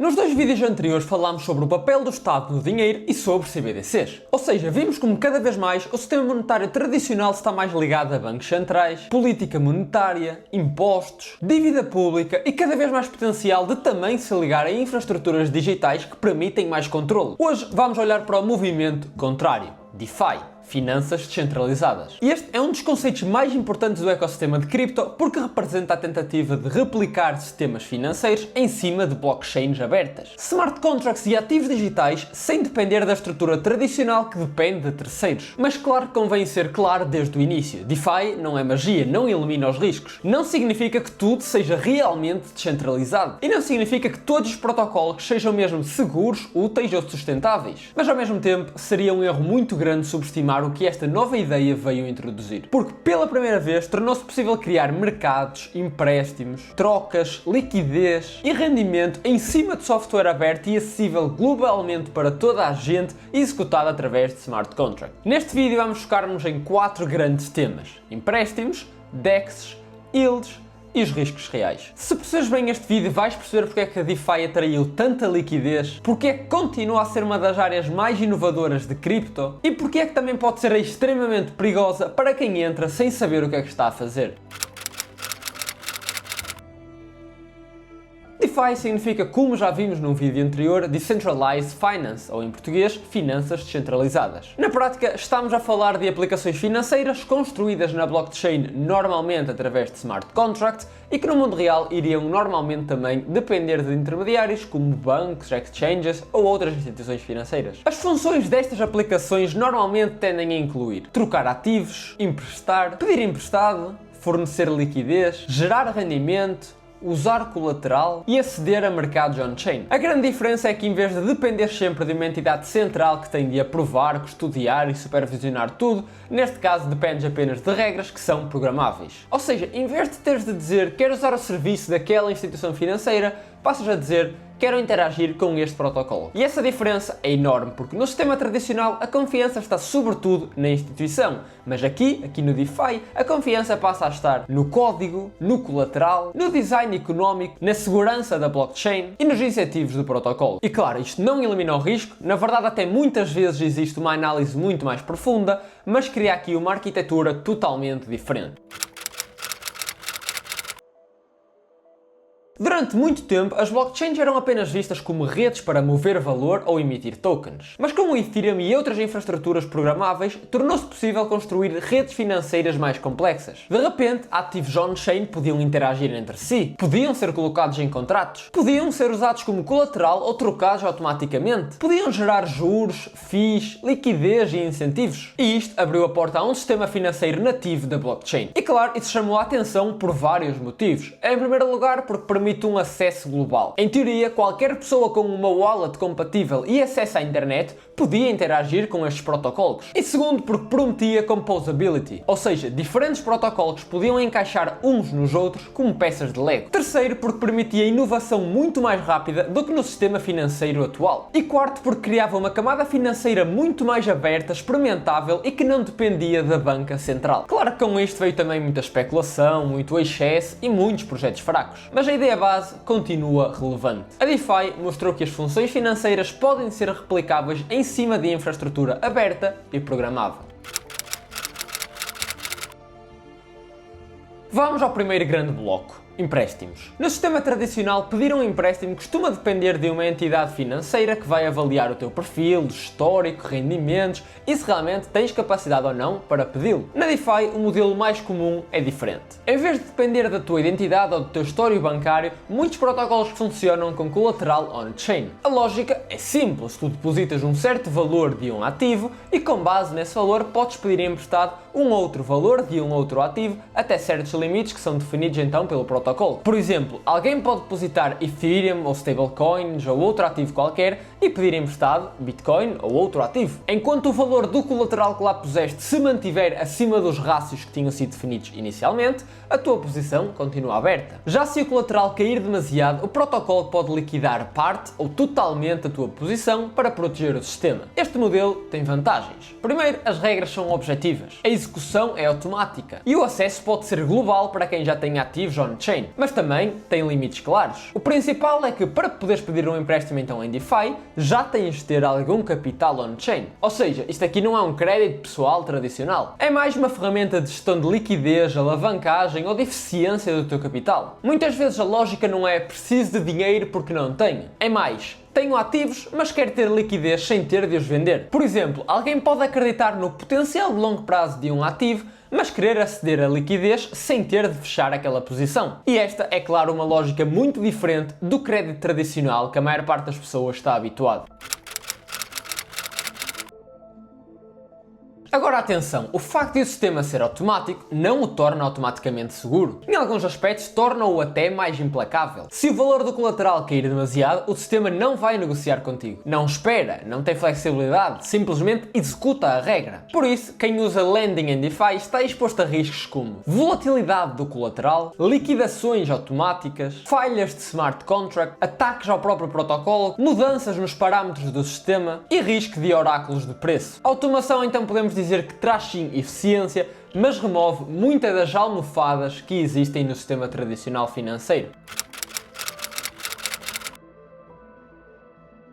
Nos dois vídeos anteriores falámos sobre o papel do Estado no dinheiro e sobre CBDCs. Ou seja, vimos como cada vez mais o sistema monetário tradicional está mais ligado a bancos centrais, política monetária, impostos, dívida pública e cada vez mais potencial de também se ligar a infraestruturas digitais que permitem mais controle. Hoje vamos olhar para o movimento contrário, DeFi. Finanças descentralizadas. E este é um dos conceitos mais importantes do ecossistema de cripto porque representa a tentativa de replicar sistemas financeiros em cima de blockchains abertas. Smart contracts e ativos digitais sem depender da estrutura tradicional que depende de terceiros. Mas claro que convém ser claro desde o início. DeFi não é magia, não elimina os riscos. Não significa que tudo seja realmente descentralizado. E não significa que todos os protocolos sejam mesmo seguros, úteis ou sustentáveis. Mas ao mesmo tempo seria um erro muito grande subestimar o que esta nova ideia veio introduzir. Porque pela primeira vez tornou-se possível criar mercados, empréstimos, trocas, liquidez e rendimento em cima de software aberto e acessível globalmente para toda a gente e executado através de smart contract. Neste vídeo vamos focar-nos em 4 grandes temas: empréstimos, DEXs, yields e os riscos reais. Se percebes bem este vídeo, vais perceber porque é que a DeFi atraiu tanta liquidez, porque é que continua a ser uma das áreas mais inovadoras de cripto e porque é que também pode ser extremamente perigosa para quem entra sem saber o que é que está a fazer. DeFi significa, como já vimos num vídeo anterior, Decentralized Finance, ou em português, finanças descentralizadas. Na prática, estamos a falar de aplicações financeiras construídas na blockchain normalmente através de smart contracts e que no mundo real iriam normalmente também depender de intermediários como bancos, exchanges ou outras instituições financeiras. As funções destas aplicações normalmente tendem a incluir trocar ativos, emprestar, pedir emprestado, fornecer liquidez, gerar rendimento, usar colateral e aceder a mercados on-chain. A grande diferença é que em vez de depender sempre de uma entidade central que tem de aprovar, custodiar e supervisionar tudo, neste caso dependes apenas de regras que são programáveis. Ou seja, em vez de teres de dizer quero usar o serviço daquela instituição financeira, passas a dizer quero interagir com este protocolo. E essa diferença é enorme, porque no sistema tradicional a confiança está sobretudo na instituição, mas aqui no DeFi, a confiança passa a estar no código, no colateral, no design económico, na segurança da blockchain e nos incentivos do protocolo. E claro, isto não elimina o risco, na verdade até muitas vezes existe uma análise muito mais profunda, mas cria aqui uma arquitetura totalmente diferente. Durante muito tempo, as blockchains eram apenas vistas como redes para mover valor ou emitir tokens. Mas com o Ethereum e outras infraestruturas programáveis, tornou-se possível construir redes financeiras mais complexas. De repente, ativos on-chain podiam interagir entre si, podiam ser colocados em contratos, podiam ser usados como colateral ou trocados automaticamente, podiam gerar juros, FIIs, liquidez e incentivos. E isto abriu a porta a um sistema financeiro nativo da blockchain. E claro, isso chamou a atenção por vários motivos. Em primeiro lugar, porque permite um acesso global. Em teoria, qualquer pessoa com uma wallet compatível e acesso à internet podia interagir com estes protocolos. E segundo, porque prometia composability, ou seja, diferentes protocolos podiam encaixar uns nos outros como peças de Lego. Terceiro, porque permitia inovação muito mais rápida do que no sistema financeiro atual. E quarto, porque criava uma camada financeira muito mais aberta, experimentável e que não dependia da banca central. Claro que com isto veio também muita especulação, muito excesso e muitos projetos fracos. Mas a ideia base continua relevante. A DeFi mostrou que as funções financeiras podem ser replicáveis em cima de infraestrutura aberta e programável. Vamos ao primeiro grande bloco. Empréstimos. No sistema tradicional, pedir um empréstimo costuma depender de uma entidade financeira que vai avaliar o teu perfil, histórico, rendimentos e se realmente tens capacidade ou não para pedi-lo. Na DeFi, o modelo mais comum é diferente. Em vez de depender da tua identidade ou do teu histórico bancário, muitos protocolos funcionam com colateral on-chain. A lógica é simples, tu depositas um certo valor de um ativo e com base nesse valor podes pedir emprestado um outro valor de um outro ativo até certos limites que são definidos então pelo protocolo. Por exemplo, alguém pode depositar Ethereum ou stablecoins ou outro ativo qualquer e pedir emprestado Bitcoin ou outro ativo. Enquanto o valor do colateral que lá puseste se mantiver acima dos rácios que tinham sido definidos inicialmente, a tua posição continua aberta. Já se o colateral cair demasiado, o protocolo pode liquidar parte ou totalmente a tua posição para proteger o sistema. Este modelo tem vantagens. Primeiro, as regras são objetivas, a execução é automática e o acesso pode ser global para quem já tem ativos on-chain. on-chain, mas também tem limites claros. O principal é que para poderes pedir um empréstimo então em DeFi, já tens de ter algum capital on-chain. Ou seja, isto aqui não é um crédito pessoal tradicional, é mais uma ferramenta de gestão de liquidez, alavancagem ou de eficiência do teu capital. Muitas vezes a lógica não é preciso de dinheiro porque não tenho, é mais tenho ativos, mas quero ter liquidez sem ter de os vender. Por exemplo, alguém pode acreditar no potencial de longo prazo de um ativo, mas querer aceder à liquidez sem ter de fechar aquela posição. E esta é, claro, uma lógica muito diferente do crédito tradicional que a maior parte das pessoas está habituado. Agora atenção, o facto de o sistema ser automático não o torna automaticamente seguro. Em alguns aspectos torna-o até mais implacável. Se o valor do colateral cair demasiado, o sistema não vai negociar contigo. Não espera, não tem flexibilidade, simplesmente executa a regra. Por isso, quem usa lending em DeFi está exposto a riscos como volatilidade do colateral, liquidações automáticas, falhas de smart contract, ataques ao próprio protocolo, mudanças nos parâmetros do sistema e risco de oráculos de preço. A automação então podemos dizer que traz sim eficiência, mas remove muitas das almofadas que existem no sistema tradicional financeiro.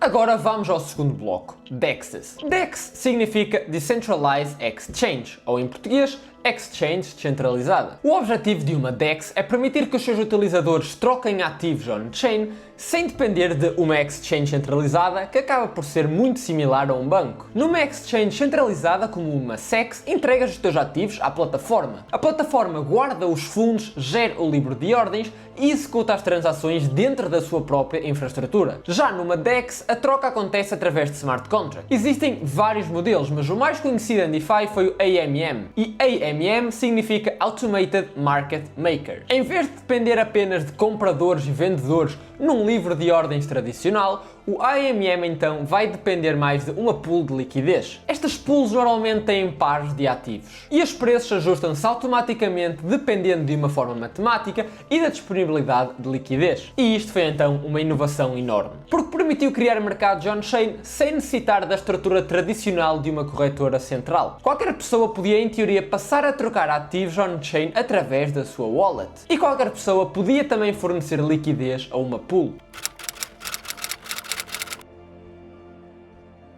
Agora vamos ao segundo bloco, DEXs. DEX significa Decentralized Exchange, ou em português, Exchange descentralizada. O objetivo de uma DEX é permitir que os seus utilizadores troquem ativos on-chain sem depender de uma exchange centralizada que acaba por ser muito similar a um banco. Numa exchange centralizada como uma SEX, entregas os teus ativos à plataforma. A plataforma guarda os fundos, gera o livro de ordens e executa as transações dentro da sua própria infraestrutura. Já numa DEX, a troca acontece através de smart contract. Existem vários modelos, mas o mais conhecido em DeFi foi o AMM. E AMM significa Automated Market Maker. Em vez de depender apenas de compradores e vendedores num livro de ordens tradicional, o AMM então vai depender mais de uma pool de liquidez. Estas pools normalmente têm pares de ativos e os preços ajustam-se automaticamente dependendo de uma forma matemática e da disponibilidade de liquidez. E isto foi então uma inovação enorme, porque permitiu criar mercados on-chain sem necessitar da estrutura tradicional de uma corretora central. Qualquer pessoa podia em teoria passar a trocar ativos on-chain através da sua wallet e qualquer pessoa podia também fornecer liquidez a uma pool.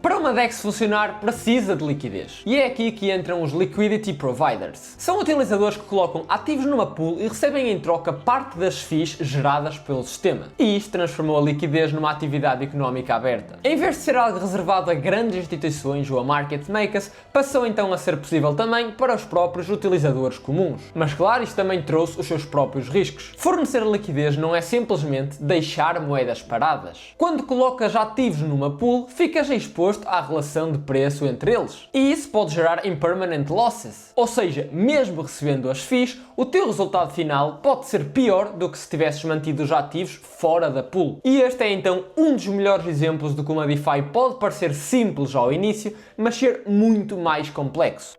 Para uma DEX funcionar, precisa de liquidez. E é aqui que entram os Liquidity Providers. São utilizadores que colocam ativos numa pool e recebem em troca parte das fees geradas pelo sistema. E isto transformou a liquidez numa atividade económica aberta. Em vez de ser algo reservado a grandes instituições ou a market makers, passou então a ser possível também para os próprios utilizadores comuns. Mas claro, isto também trouxe os seus próprios riscos. Fornecer liquidez não é simplesmente deixar moedas paradas. Quando colocas ativos numa pool, ficas exposto à relação de preço entre eles. E isso pode gerar impermanent losses. Ou seja, mesmo recebendo as fees, o teu resultado final pode ser pior do que se tivesses mantido os ativos fora da pool. E este é então um dos melhores exemplos de como a DeFi pode parecer simples ao início, mas ser muito mais complexo.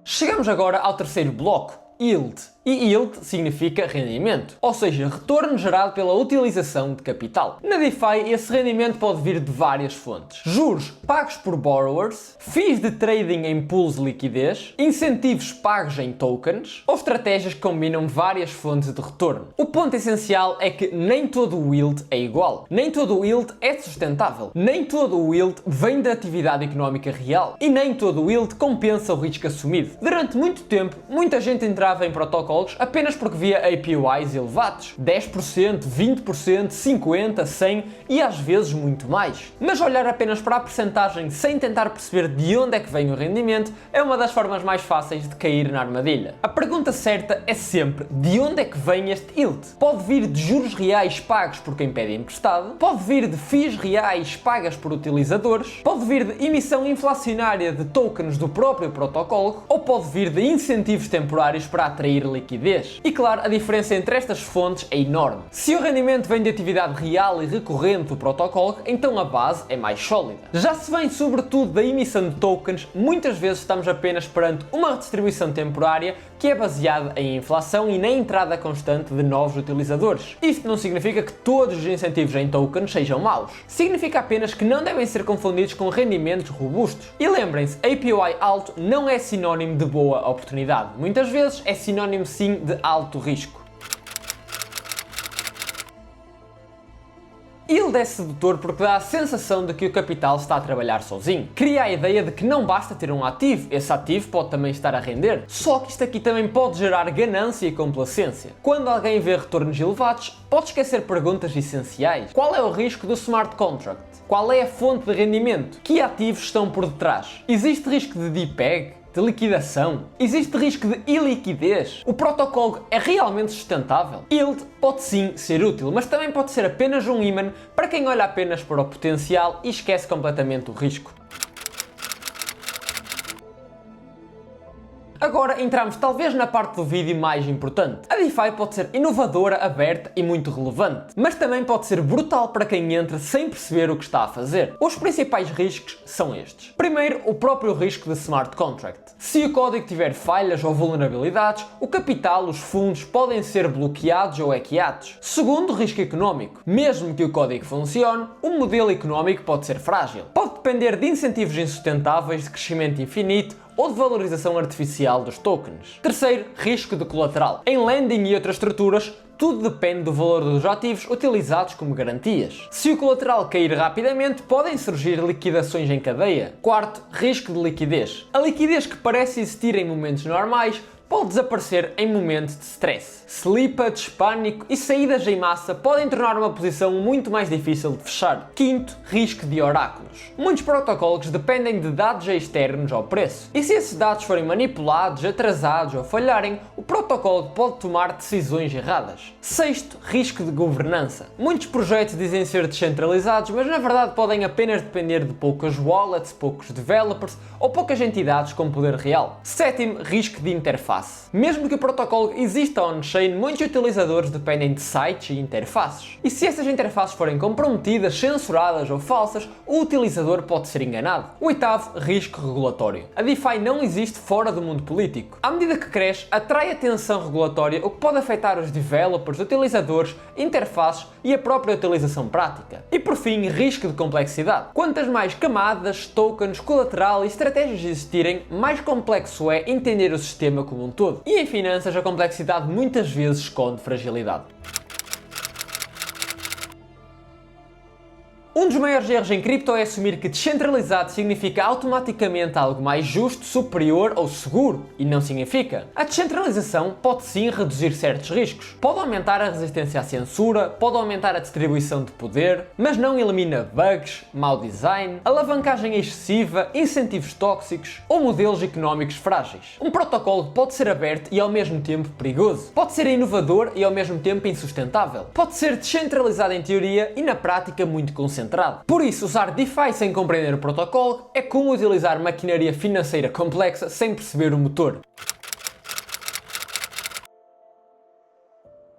Chegamos agora ao terceiro bloco, Yield. E yield significa rendimento, ou seja, retorno gerado pela utilização de capital. Na DeFi, esse rendimento pode vir de várias fontes. Juros pagos por borrowers, fees de trading em pools de liquidez, incentivos pagos em tokens ou estratégias que combinam várias fontes de retorno. O ponto essencial é que nem todo o yield é igual, nem todo o yield é sustentável, nem todo o yield vem da atividade económica real e nem todo o yield compensa o risco assumido. Durante muito tempo, muita gente entrava em protocolos apenas porque via APYs elevados, 10%, 20%, 50%, 100% e às vezes muito mais. Mas olhar apenas para a percentagem sem tentar perceber de onde é que vem o rendimento é uma das formas mais fáceis de cair na armadilha. A pergunta certa é sempre de onde é que vem este yield? Pode vir de juros reais pagos por quem pede emprestado, pode vir de fees reais pagas por utilizadores, pode vir de emissão inflacionária de tokens do próprio protocolo ou pode vir de incentivos temporários para atrair liquidez. E claro, a diferença entre estas fontes é enorme. Se o rendimento vem de atividade real e recorrente do protocolo, então a base é mais sólida. Já se vem sobretudo da emissão de tokens, muitas vezes estamos apenas perante uma redistribuição temporária que é baseada em inflação e na entrada constante de novos utilizadores. Isto não significa que todos os incentivos em tokens sejam maus. Significa apenas que não devem ser confundidos com rendimentos robustos. E lembrem-se, APY alto não é sinónimo de boa oportunidade. Muitas vezes é sinónimo sim de alto risco. Yield é sedutor porque dá a sensação de que o capital está a trabalhar sozinho. Cria a ideia de que não basta ter um ativo, esse ativo pode também estar a render. Só que isto aqui também pode gerar ganância e complacência. Quando alguém vê retornos elevados, pode esquecer perguntas essenciais. Qual é o risco do smart contract? Qual é a fonte de rendimento? Que ativos estão por detrás? Existe risco de DPEG? De liquidação? Existe risco de iliquidez? O protocolo é realmente sustentável? Yield pode sim ser útil, mas também pode ser apenas um ímã para quem olha apenas para o potencial e esquece completamente o risco. Agora entramos talvez na parte do vídeo mais importante. A DeFi pode ser inovadora, aberta e muito relevante, mas também pode ser brutal para quem entra sem perceber o que está a fazer. Os principais riscos são estes. Primeiro, o próprio risco de smart contract. Se o código tiver falhas ou vulnerabilidades, o capital, os fundos podem ser bloqueados ou hackeados. Segundo, risco económico. Mesmo que o código funcione, o modelo económico pode ser frágil. Pode depender de incentivos insustentáveis, de crescimento infinito ou de valorização artificial dos tokens. Terceiro, risco de colateral. Em lending e outras estruturas, tudo depende do valor dos ativos utilizados como garantias. Se o colateral cair rapidamente, podem surgir liquidações em cadeia. Quarto, risco de liquidez. A liquidez que parece existir em momentos normais pode desaparecer em momentos de stress. Slippage, pânico e saídas em massa podem tornar uma posição muito mais difícil de fechar. Quinto, risco de oráculos. Muitos protocolos dependem de dados externos ao preço. E se esses dados forem manipulados, atrasados ou falharem, o protocolo pode tomar decisões erradas. Sexto, risco de governança. Muitos projetos dizem ser descentralizados, mas na verdade podem apenas depender de poucas wallets, poucos developers ou poucas entidades com poder real. Sétimo, risco de interface. Mesmo que o protocolo exista on-chain, muitos utilizadores dependem de sites e interfaces. E se essas interfaces forem comprometidas, censuradas ou falsas, o utilizador pode ser enganado. Oitavo, risco regulatório. A DeFi não existe fora do mundo político. À medida que cresce, atrai atenção regulatória, o que pode afetar os developers, utilizadores, interfaces e a própria utilização prática. E por fim, risco de complexidade. Quantas mais camadas, tokens, colateral e estratégias existirem, mais complexo é entender o sistema como um todo. E em finanças, a complexidade muitas vezes esconde fragilidade. Um dos maiores erros em cripto é assumir que descentralizado significa automaticamente algo mais justo, superior ou seguro, e não significa. A descentralização pode sim reduzir certos riscos. Pode aumentar a resistência à censura, pode aumentar a distribuição de poder, mas não elimina bugs, mau design, alavancagem excessiva, incentivos tóxicos ou modelos económicos frágeis. Um protocolo pode ser aberto e ao mesmo tempo perigoso. Pode ser inovador e ao mesmo tempo insustentável. Pode ser descentralizado em teoria e na prática muito concentrado. Por isso, usar DeFi sem compreender o protocolo é como utilizar maquinaria financeira complexa sem perceber o motor.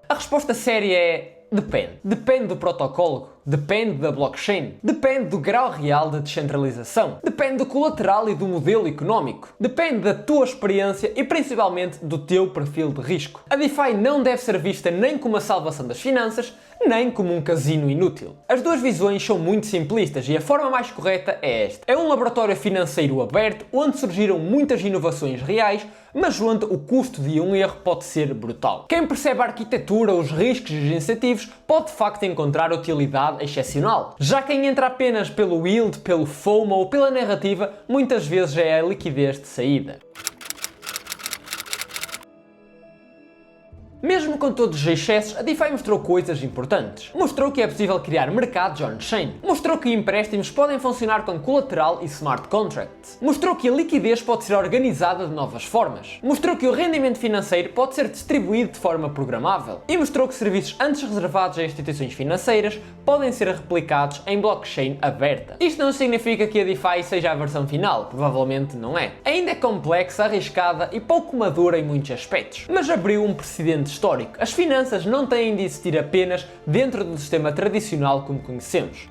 A resposta séria é depende. Depende do protocolo, depende da blockchain, depende do grau real de descentralização, depende do colateral e do modelo económico, depende da tua experiência e principalmente do teu perfil de risco. A DeFi não deve ser vista nem como a salvação das finanças, nem como um casino inútil. As duas visões são muito simplistas e a forma mais correta é esta. É um laboratório financeiro aberto onde surgiram muitas inovações reais, mas onde o custo de um erro pode ser brutal. Quem percebe a arquitetura, os riscos e os incentivos pode de facto encontrar utilidade excepcional. Já quem entra apenas pelo yield, pelo FOMO ou pela narrativa, muitas vezes já é a liquidez de saída. Mesmo com todos os excessos, a DeFi mostrou coisas importantes. Mostrou que é possível criar mercados on-chain. Mostrou que empréstimos podem funcionar com colateral e smart contracts. Mostrou que a liquidez pode ser organizada de novas formas. Mostrou que o rendimento financeiro pode ser distribuído de forma programável. E mostrou que serviços antes reservados a instituições financeiras podem ser replicados em blockchain aberta. Isto não significa que a DeFi seja a versão final, provavelmente não é. Ainda é complexa, arriscada e pouco madura em muitos aspectos, mas abriu um precedente histórico. As finanças não têm de existir apenas dentro do sistema tradicional como conhecemos.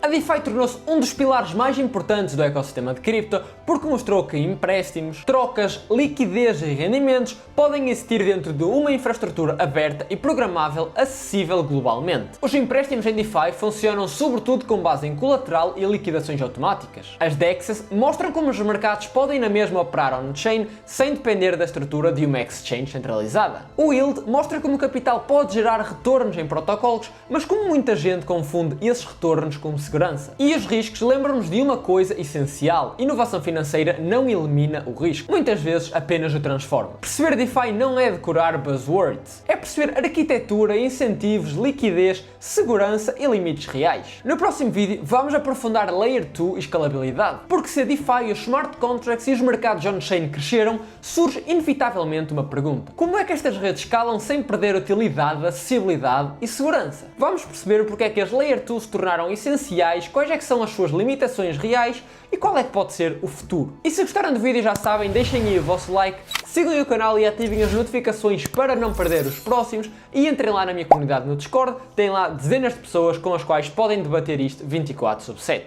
A DeFi tornou-se um dos pilares mais importantes do ecossistema de cripto porque mostrou que empréstimos, trocas, liquidez e rendimentos podem existir dentro de uma infraestrutura aberta e programável acessível globalmente. Os empréstimos em DeFi funcionam sobretudo com base em colateral e liquidações automáticas. As DEXs mostram como os mercados podem na mesma operar on-chain sem depender da estrutura de uma exchange centralizada. O Yield mostra como o capital pode gerar retornos em protocolos, mas como muita gente confunde esses retornos com segurança. E os riscos lembram-nos de uma coisa essencial: inovação financeira não elimina o risco, muitas vezes apenas o transforma. Perceber DeFi não é decorar buzzwords, é perceber arquitetura, incentivos, liquidez, segurança e limites reais. No próximo vídeo vamos aprofundar Layer 2 e escalabilidade, porque se a DeFi, os smart contracts e os mercados on-chain cresceram, surge inevitavelmente uma pergunta: como é que estas redes escalam sem perder utilidade, acessibilidade e segurança? Vamos perceber porque é que as Layer 2 se tornaram essenciais, quais é que são as suas limitações reais e qual é que pode ser o futuro. E se gostaram do vídeo, já sabem, deixem aí o vosso like, sigam o canal e ativem as notificações para não perder os próximos e entrem lá na minha comunidade no Discord, tem lá dezenas de pessoas com as quais podem debater isto 24/7.